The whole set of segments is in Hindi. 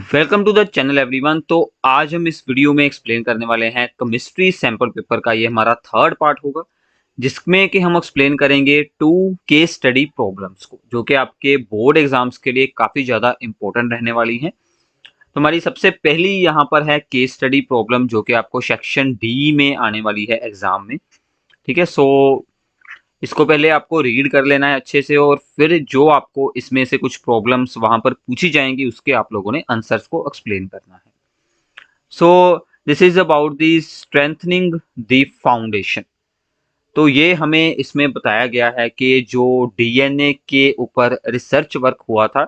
Welcome to the channel everyone. तो आज हम इस वीडियो में एक्सप्लेन करने वाले हैं केमिस्ट्री सैंपल पेपर का। ये हमारा थर्ड पार्ट होगा जिसमें कि हम एक्सप्लेन करेंगे टू केस स्टडी प्रॉब्लम्स को, जो कि आपके बोर्ड एग्जाम्स के लिए काफी ज्यादा इंपॉर्टेंट रहने वाली हैं। तो हमारी सबसे पहली यहाँ पर है केस स्टडी प्रॉब्लम, जो कि आपको सेक्शन डी में आने वाली है एग्जाम में। ठीक है, सो इसको पहले आपको रीड कर लेना है अच्छे से, और फिर जो आपको इसमें से कुछ प्रॉब्लम्स वहां पर पूछी जाएंगी उसके आप लोगों ने आंसर्स को एक्सप्लेन करना है। सो this is about the strengthening the foundation. तो ये हमें इसमें बताया गया है कि जो डीएनए के ऊपर रिसर्च वर्क हुआ था,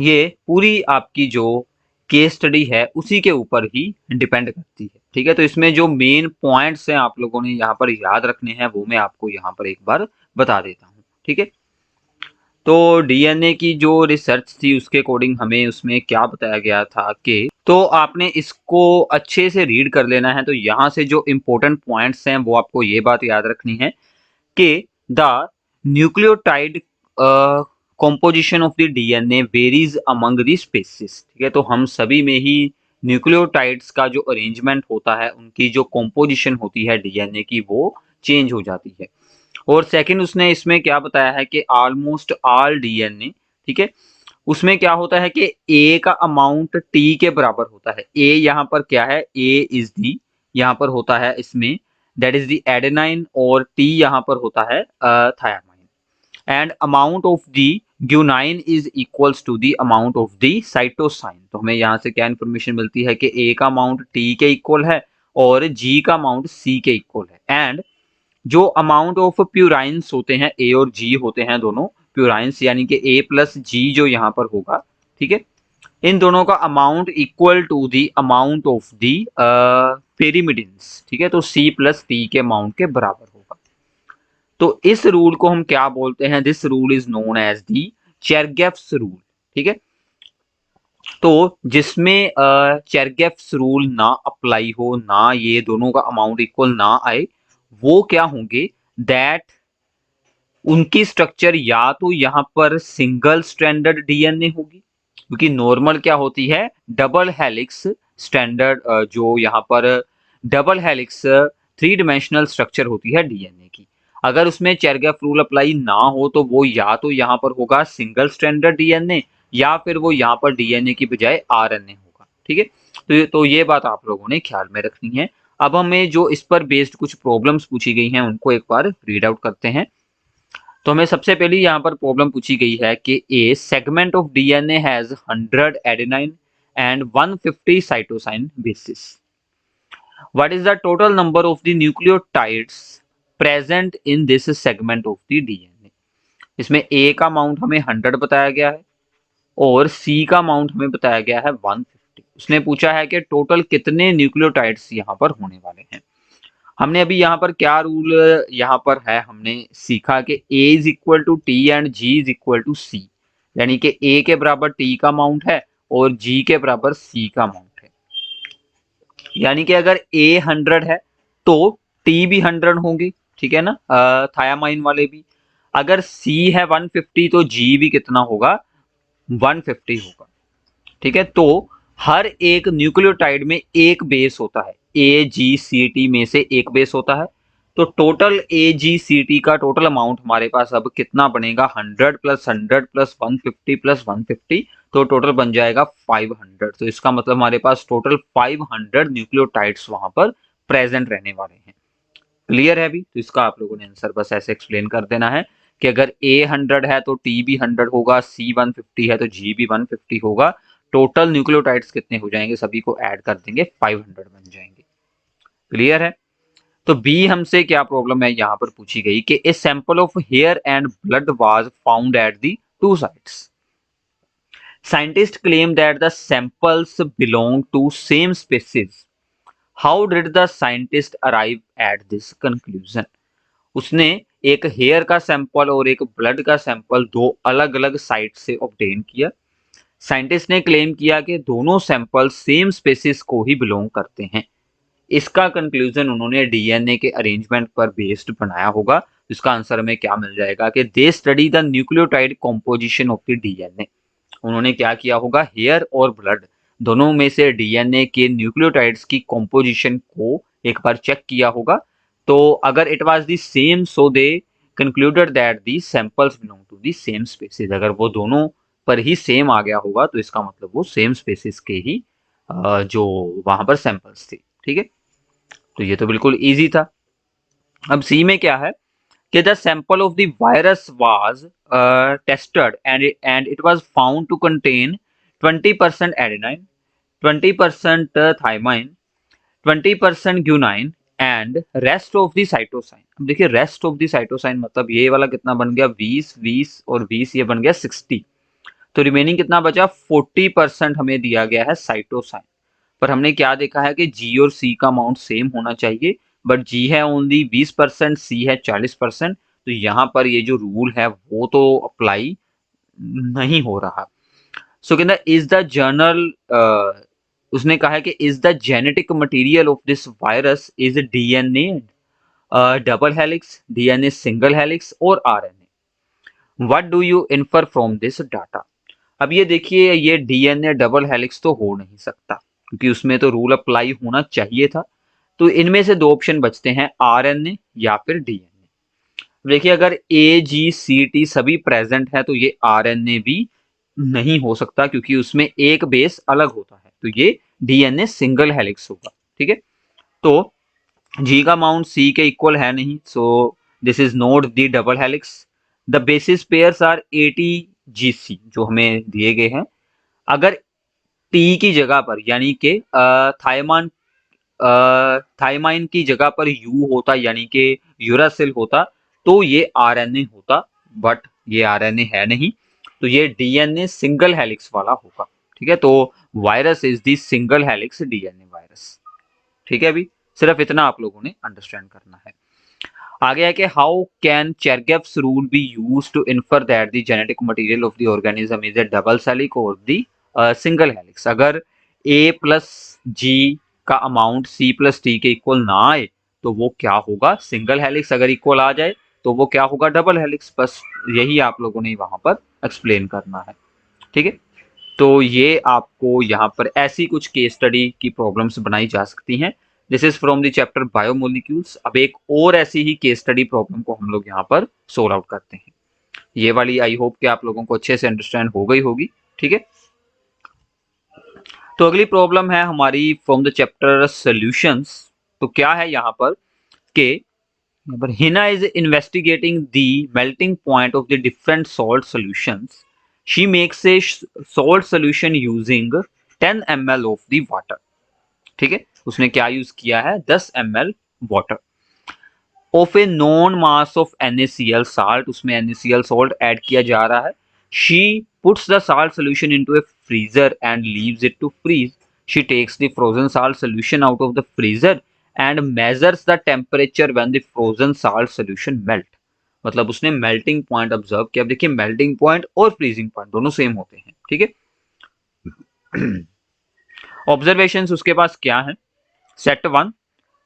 ये पूरी आपकी जो केस स्टडी है उसी के ऊपर ही डिपेंड करती है। ठीक है, तो इसमें जो मेन पॉइंट्स हैं आप लोगों ने यहाँ पर याद रखने हैं वो मैं आपको यहाँ पर एक बार बता देता हूँ। ठीक है, तो डीएनए की जो रिसर्च थी उसके अकॉर्डिंग हमें उसमें क्या बताया गया था कि, तो आपने इसको अच्छे से रीड कर लेना है। तो यहाँ से जो इम्पोर्टेंट पॉइंट्स हैं वो आपको ये बात याद रखनी है कि the nucleotide composition of the DNA varies among the species. ठीक है, तो हम सभी में ही न्यूक्लियोटाइड्स का जो अरेंजमेंट होता है, उनकी जो कॉम्पोजिशन होती है डीएनए की, वो चेंज हो जाती है। और सेकंड उसने इसमें क्या बताया है कि ऑलमोस्ट ऑल डीएनए, ठीक है, उसमें क्या होता है कि ए का अमाउंट टी के बराबर होता है। ए यहाँ पर क्या है, ए इज दी यहाँ पर होता है इसमें, दैट इज दी एडेनाइन, और टी यहाँ पर होता है thymine. And amount of the guanine is equals to the amount of the cytosine. तो हमें यहाँ से क्या इन्फॉर्मेशन मिलती है कि ए का अमाउंट टी के इक्वल है और जी का अमाउंट सी के इक्वल है। एंड जो अमाउंट ऑफ प्यूराइंस होते हैं, ए और जी होते हैं दोनों प्यूराइंस, यानी कि ए प्लस जी जो यहाँ पर होगा, ठीक है, इन दोनों का amount equal to the amount of the pyrimidines. ठीक है, तो सी प्लस टी के अमाउंट के बराबर होगा। तो इस रूल को हम क्या बोलते हैं, this rule is known as the Chargaff's rule. ठीक है, तो जिसमें चेरगेफ्स रूल ना अप्लाई हो, ना ये दोनों का अमाउंट इक्वल ना आए, वो क्या होंगे, दैट उनकी स्ट्रक्चर या तो यहाँ पर सिंगल स्ट्रैंडर्ड डीएनए होगी, क्योंकि नॉर्मल क्या होती है, डबल हेलिक्स स्टैंडर्ड, जो यहाँ पर double helix three dimensional structure होती है डीएनए की। अगर उसमें चेरगेफ रूल अप्लाई ना हो तो वो या तो यहाँ पर होगा सिंगल स्ट्रैंडर्ड डीएनए, या फिर वो यहाँ पर डीएनए की बजाय आरएनए होगा। ठीक है, तो ये बात आप लोगों ने ख्याल में रखनी है। अब हमें जो इस पर बेस्ड कुछ प्रॉब्लम्स पूछी गई हैं उनको एक बार रीड आउट करते हैं। तो हमें सबसे पहली यहाँ पर प्रॉब्लम पूछी गई है कि a segment of DNA has 100 adenine and 150 cytosine bases. What is the total number of the nucleotides present in this segment of the DNA. इसमें ए का अमाउंट हमें 100 बताया गया है और सी का अमाउंट हमें बताया गया है 150। उसने पूछा है कि टोटल कितने न्यूक्लियोटाइड्स यहाँ पर होने वाले हैं। हमने अभी यहाँ पर क्या रूल यहाँ पर है, हमने सीखा कि A is equal to T and G is equal to C, यानी कि A के बराबर T का अमाउंट है और G के बराबर C का अमाउंट है। यानी कि अगर A 100 है तो T भी 100 होंगे, ठीक है ना, थायामाइन वाले भी। अगर C है 150 तो G भी कितना होगा, 150 होगा। ठीक है, तो हर एक न्यूक्लियोटाइड में एक बेस होता है, ए जी सी टी में से एक बेस होता है। तो total A ji C T का टोटल अमाउंट हमारे पास अब कितना बनेगा, 100 प्लस 100 प्लस 150 प्लस 150, तो टोटल बन जाएगा 500। तो इसका मतलब हमारे पास टोटल 500 न्यूक्लियोटाइड्स वहां पर प्रेजेंट रहने वाले हैं। क्लियर है अभी? तो इसका आप लोगों ने आंसर बस ऐसे एक्सप्लेन कर देना है कि अगर ए 100 है तो टी भी 100 होगा, सी 150 है तो जी भी 150 होगा। टोटल न्यूक्लियोटाइड्स कितने हो जाएंगे, सभी को ऐड कर देंगे 500 बन जाएंगे। क्लियर है? तो बी हमसे क्या प्रॉब्लम है यहाँ पर पूछी गई कि a sample of hair and blood was found at the two sites. Scientist claim that the samples belong to same species. How did the scientist arrive at this conclusion. उसने एक हेयर का सैंपल और एक ब्लड का सैंपल दो अलग अलग साइट से ऑब्टेन किया। साइंटिस्ट ने क्लेम किया कि दोनों सैंपल सेम स्पेसिस को ही बिलोंग करते हैं। इसका कंक्लूजन उन्होंने डीएनए के अरेंजमेंट पर बेस्ड बनाया होगा। इसका आंसर हमें क्या मिल जाएगा कि they study the nucleotide composition of the DNA. उन्होंने क्या किया होगा, हेयर और ब्लड दोनों में से डीएनए के न्यूक्लियोटाइड्स की कॉम्पोजिशन को एक बार चेक किया होगा। तो अगर it was the same, so they concluded that the samples belong to the same species. अगर वो दोनों पर ही सेम आ गया होगा तो इसका मतलब वो सेम स्पीसीज के ही जो वहां पर सैंपल्स थे। ठीक है, तो ये तो बिल्कुल इजी था। अब सी में क्या है कि the sample of the virus was tested and it was found to contain 20% adenine, 20% thymine, 20% guanine and rest of the cytosine। अब देखिए रेस्ट ऑफ द साइटोसाइन मतलब ये वाला कितना बन गया, 20 20 और 20, ये बन गया 60। तो रिमेनिंग कितना बचा, 40% हमें दिया गया है साइटोसाइन। पर हमने क्या देखा है कि जी और सी का अमाउंट सेम होना चाहिए, बट जी है ओनली 20%, सी है 40%। तो यहाँ पर ये जो रूल है वो तो अप्लाई नहीं हो रहा। सो कहना इज द जर्नल, उसने कहा है कि is the genetic material of this virus is DNA double helix, DNA single helix और RNA. What do you infer from this data. अब ये देखिए, ये डीएनए डबल हेलिक्स तो हो नहीं सकता क्योंकि उसमें तो रूल अप्लाई होना चाहिए था। तो इनमें से दो ऑप्शन बचते हैं, आरएनए या फिर डीएनए। देखिए अगर ए जी सी टी सभी प्रेजेंट है तो ये आरएनए भी नहीं हो सकता क्योंकि उसमें एक बेस अलग होता है, तो ये डीएनए सिंगल हेलिक्स होगा। ठीक है, तो जी का अमाउंट सी के इक्वल है नहीं, so this is not the double helix. The bases pairs are A T G C जो हमें दिए गए हैं। अगर टी की जगह पर यानी कि थाइमान थाइमाइन की जगह पर यू होता यानी कि यूरासिल होता तो ये आरएनए होता, बट ये आरएनए है नहीं, तो ये डीएनए सिंगल हेलिक्स वाला होगा। ठीक है, तो virus is the single helix DNA virus. ठीक है, अभी सिर्फ इतना आप लोगों ने अंडरस्टैंड करना है। आगे है कि how can Chargaff's rule be used to infer that the genetic material of the organism is a double helix और द सिंगल हेलिक्स। अगर ए प्लस जी का अमाउंट सी प्लस टी के इक्वल ना आए तो वो क्या होगा, सिंगल हेलिक्स। अगर इक्वल आ जाए तो वो क्या होगा, डबल हेलिक्स। बस यही आप लोगों ने वहां पर एक्सप्लेन करना है। ठीक है, तो ये आपको यहाँ पर ऐसी कुछ केस स्टडी की प्रॉब्लम्स बनाई जा सकती हैं। This is from the chapter biomolecules. अब एक और ऐसी ही केस स्टडी प्रॉब्लम को हम लोग यहाँ पर सोल्व आउट करते हैं। ये वाली आई होप कि आप लोगों को अच्छे से अंडरस्टैंड हो गई होगी। ठीक है, तो अगली प्रॉब्लम है हमारी फ्रॉम द चैप्टर सॉल्यूशंस। तो क्या है यहाँ पर कि Hina is investigating the melting point of the different salt solutions. She makes a salt solution using 10 ml of the water. ठीक है, उसने क्या यूज किया है, 10 ml water of a non mass of NaCl salt. उसमें NaCl सॉल्ट ऐड किया जा रहा है। She puts the salt solution into a freezer and leaves it to freeze. She takes the frozen salt solution out of the freezer and measures the temperature when the frozen salt solution melt. मतलब उसने मेल्टिंग पॉइंट ऑब्जर्व किया। अब देखिए मेल्टिंग पॉइंट और फ्रीजिंग पॉइंट दोनों सेम होते हैं। ठीक है, ऑब्जर्वेशंस उसके पास क्या है, set one,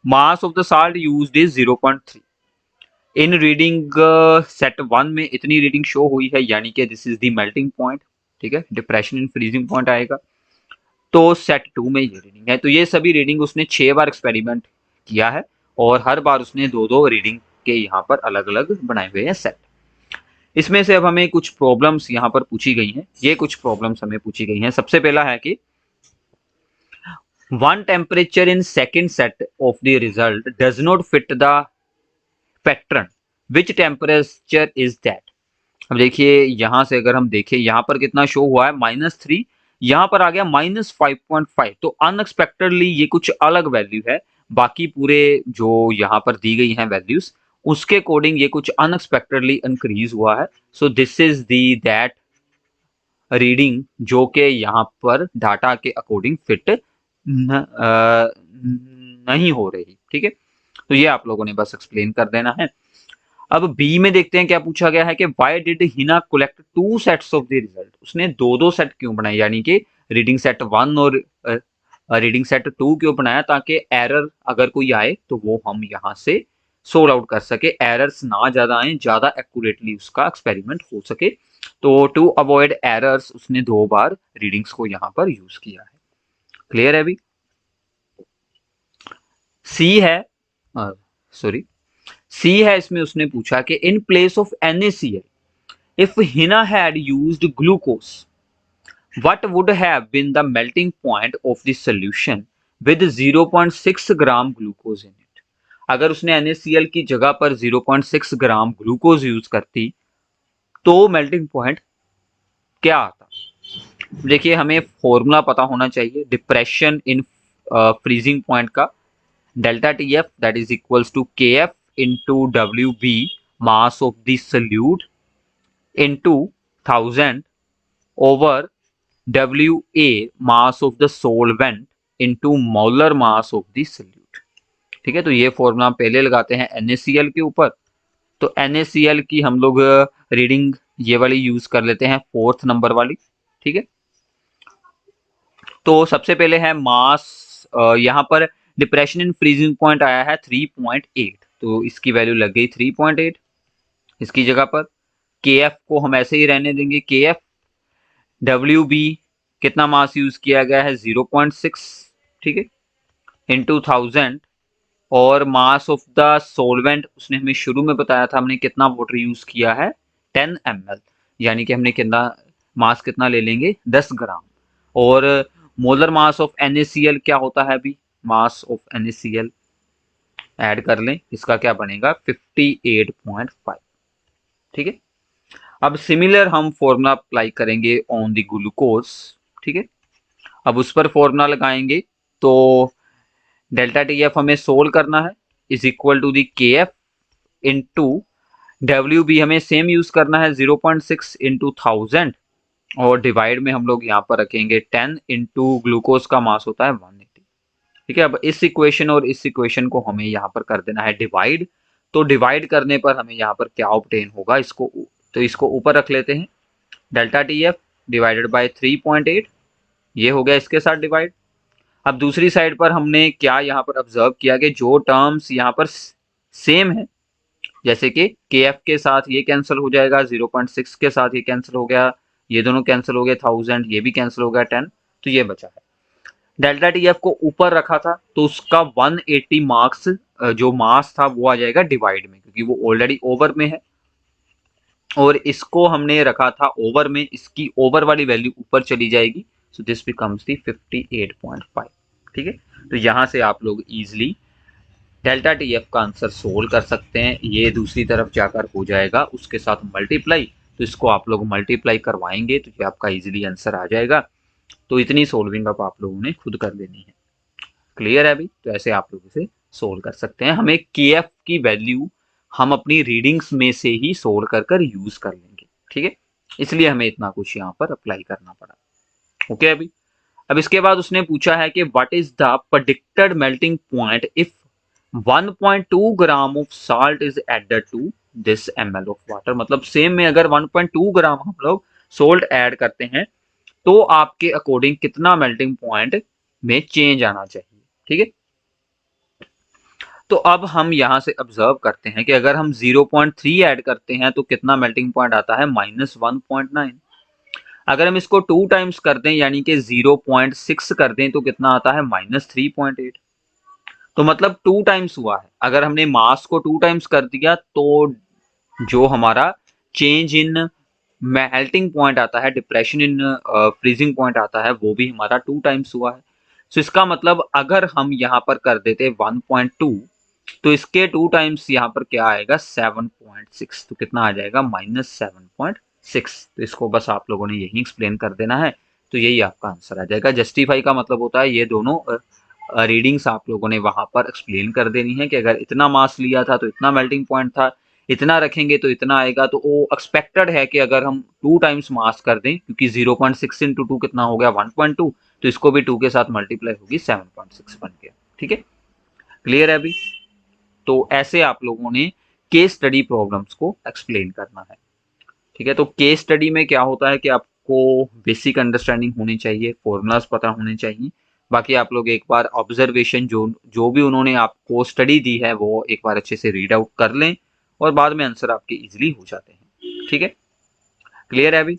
mass of the salt used is 0.3। In reading set one में इतनी रीडिंग शो हुई है यानी कि this is the melting point. ठीक है, डिप्रेशन इन फ्रीजिंग पॉइंट आएगा। तो सेट टू में ये रीडिंग है। तो ये सभी रीडिंग उसने 6 बार एक्सपेरिमेंट किया है और हर बार उसने दो दो रीडिंग के यहाँ पर अलग अलग बनाए हुए हैं सेट। इसमें से अब हमें कुछ प्रॉब्लम्स यहाँ पर पूछी गई हैं। ये कुछ प्रॉब्लम्स हमें पूछी गई हैं। सबसे पहला है कि one temperature in second set of the result does not fit the pattern, which temperature is that। अब देखिए यहां से अगर हम देखें, यहाँ पर कितना शो हुआ है, -3, यहाँ पर आ गया -5.5। तो अनएक्सपेक्टेडली ये कुछ अलग वैल्यू है। बाकी पूरे जो यहाँ पर दी गई हैं वैल्यूज उसके अकॉर्डिंग ये कुछ अनएक्सपेक्टेडली इंक्रीज हुआ है। सो this is the that reading जो कि यहाँ पर डाटा के अकॉर्डिंग फिट नहीं हो रही। ठीक है, तो ये आप लोगों ने बस एक्सप्लेन कर देना है। अब बी में देखते हैं क्या पूछा गया है कि why did Hina collect two sets of the result. उसने दो दो सेट क्यों बनाए, यानी कि रीडिंग सेट वन और रीडिंग सेट टू क्यों बनाया, ताकि एरर अगर कोई आए तो वो हम यहाँ से सोल्व आउट कर सके, एरर्स ना ज्यादा आए, ज्यादा एक्यूरेटली उसका एक्सपेरिमेंट हो सके। तो टू अवॉइड एरर्स उसने 2 बार रीडिंग्स को यहाँ पर यूज किया है। क्लियर है अभी? सी है, सॉरी, सी है, इसमें उसने पूछा कि in place of NaCl if Hina had used glucose, what would have been the melting point of the solution with 0.6 gram glucose in it? अगर उसने NaCl की जगह पर 0.6 ग्राम ग्लूकोज यूज करती तो मेल्टिंग पॉइंट क्या आता? देखिए, हमें फॉर्मूला पता होना चाहिए डिप्रेशन इन फ्रीजिंग पॉइंट का, delta TF that is equals to KF into WB mass of the solute into 1000 over WA mass of the solvent into molar mass of the solute। ठीक है, तो ये फॉर्मूला पहले लगाते हैं NaCl के ऊपर। तो NaCl की हम लोग रीडिंग ये वाली यूज कर लेते हैं, 4th नंबर वाली। ठीक है, तो सबसे पहले है मास, यहाँ पर डिप्रेशन इन फ्रीजिंग पॉइंट आया है 3.8, तो इसकी वैल्यू लग गई 3.8 इसकी जगह पर। KF को हम ऐसे ही रहने देंगे, KF। WB कितना मास यूज किया गया है 0.6, ठीक है, इंटू 1000, और मास ऑफ द सोलवेंट उसने हमें शुरू में बताया था, हमने कितना वाटर यूज किया है 10 ml, यानी कि हमने कितना मास कितना ले लेंगे 10 ग्राम। और मोलर मास ऑफ NaCl क्या होता है अभी, मास ऑफ NaCl ऐड कर लें, इसका क्या बनेगा 58.5। ठीक है, अब सिमिलर हम फॉर्मूला अप्लाई करेंगे ऑन द ग्लूकोज। ठीक है, अब उस पर फॉर्मूला लगाएंगे, तो डेल्टा TF हमें सोल्व करना है, is equal to the KF into WB हमें सेम यूज करना है 0.6 इंटू 1000, और डिवाइड में हम लोग यहाँ पर रखेंगे 10 इंटू ग्लूकोज का मास होता है 180। ठीक है, अब इस इक्वेशन और इस इक्वेशन को हमें यहाँ पर कर देना है डिवाइड। तो डिवाइड करने पर हमें यहाँ पर क्या ऑब्टेन होगा, इसको तो इसको ऊपर रख लेते हैं, डेल्टा TF डिवाइडेड बाय 3.8, ये हो गया इसके साथ डिवाइड। अब दूसरी साइड पर हमने क्या यहाँ पर ऑब्जर्व किया कि जो टर्म्स यहाँ पर सेम है, जैसे कि KF के साथ ये कैंसिल हो जाएगा, 0.6 के साथ ये कैंसिल हो गया, ये दोनों कैंसिल हो गए, 1000 ये भी कैंसिल हो गया, 10, तो ये बचा है। डेल्टा TF को ऊपर रखा था तो उसका 180 मार्क्स जो मास था वो आ जाएगा डिवाइड में, क्योंकि वो ऑलरेडी ओवर में है, और इसको हमने रखा था ओवर में, इसकी ओवर वाली वैल्यू ऊपर चली जाएगी, सो दिस बिकम्स दी 58.5। ठीक है, तो यहां से आप लोग इजिली डेल्टा TF का आंसर सोल्व कर सकते हैं। ये दूसरी तरफ जाकर हो जाएगा उसके साथ मल्टीप्लाई, तो इसको आप लोग मल्टीप्लाई करवाएंगे तो ये आपका इजिली आंसर आ जाएगा। तो इतनी सोल्विंग अब आप लोगों ने खुद कर लेनी है। क्लियर है अभी? तो ऐसे आप लोग इसे सोल्व कर सकते हैं। हमें KF की वैल्यू हम अपनी रीडिंग्स में से ही सोल्व कर यूज कर लेंगे। ठीक है, इसलिए हमें इतना कुछ यहाँ पर अप्लाई करना पड़ा। ओके, अभी अब इसके बाद उसने पूछा है कि what is the predicted melting point if 1.2 gram of salt is added to this ml of water. मतलब सेम में अगर 1.2 ग्राम हम लोग सोल्ट ऐड करते हैं तो आपके अकॉर्डिंग कितना मेल्टिंग पॉइंट में चेंज आना चाहिए। ठीक है, तो अब हम यहां से ऑब्जर्व करते हैं कि अगर हम 0.3 ऐड करते हैं तो कितना मेल्टिंग पॉइंट आता है -1.9। अगर हम इसको 2 टाइम्स कर दें यानी कि 0.6 कर दें तो कितना आता है -3.8। तो मतलब 2 टाइम्स हुआ है। अगर हमने मास को 2 टाइम्स कर दिया तो जो हमारा चेंज इन मेल्टिंग पॉइंट आता है, डिप्रेशन इन फ्रीजिंग पॉइंट आता है, वो भी हमारा 2 टाइम्स हुआ है। सो इसका मतलब अगर हम यहाँ पर कर देते 1.2 तो इसके 2 टाइम्स यहाँ पर क्या आएगा 7.6, तो कितना आ जाएगा -7.6। तो इसको बस आप लोगों ने यही एक्सप्लेन कर देना है, तो यही आपका आंसर आ जाएगा। जस्टिफाई का मतलब होता है ये दोनों रीडिंग्स आप लोगों ने वहां पर एक्सप्लेन कर देनी है कि अगर इतना मास लिया था तो इतना मेल्टिंग पॉइंट था, इतना रखेंगे तो इतना आएगा। तो वो एक्सपेक्टेड है कि अगर हम 2 टाइम्स मास कर दें, क्योंकि 0.6 इंटू 2 कितना हो गया 1.2, तो इसको भी 2 के साथ मल्टीप्लाई होगी 7.6 बन गया। ठीक है, क्लियर है अभी? तो ऐसे आप लोगों ने केस स्टडी प्रॉब्लम्स को एक्सप्लेन करना है। ठीक है, तो केस स्टडी में क्या होता है कि आपको बेसिक अंडरस्टैंडिंग होनी चाहिए, फॉर्मूलाज पता होने चाहिए। बाकी आप लोग एक बार ऑब्जर्वेशन जो जो भी उन्होंने आपको स्टडी दी है वो एक बार अच्छे से रीड आउट कर लें, और बाद में आंसर आपके इजीली हो जाते हैं। ठीक है, क्लियर है अभी?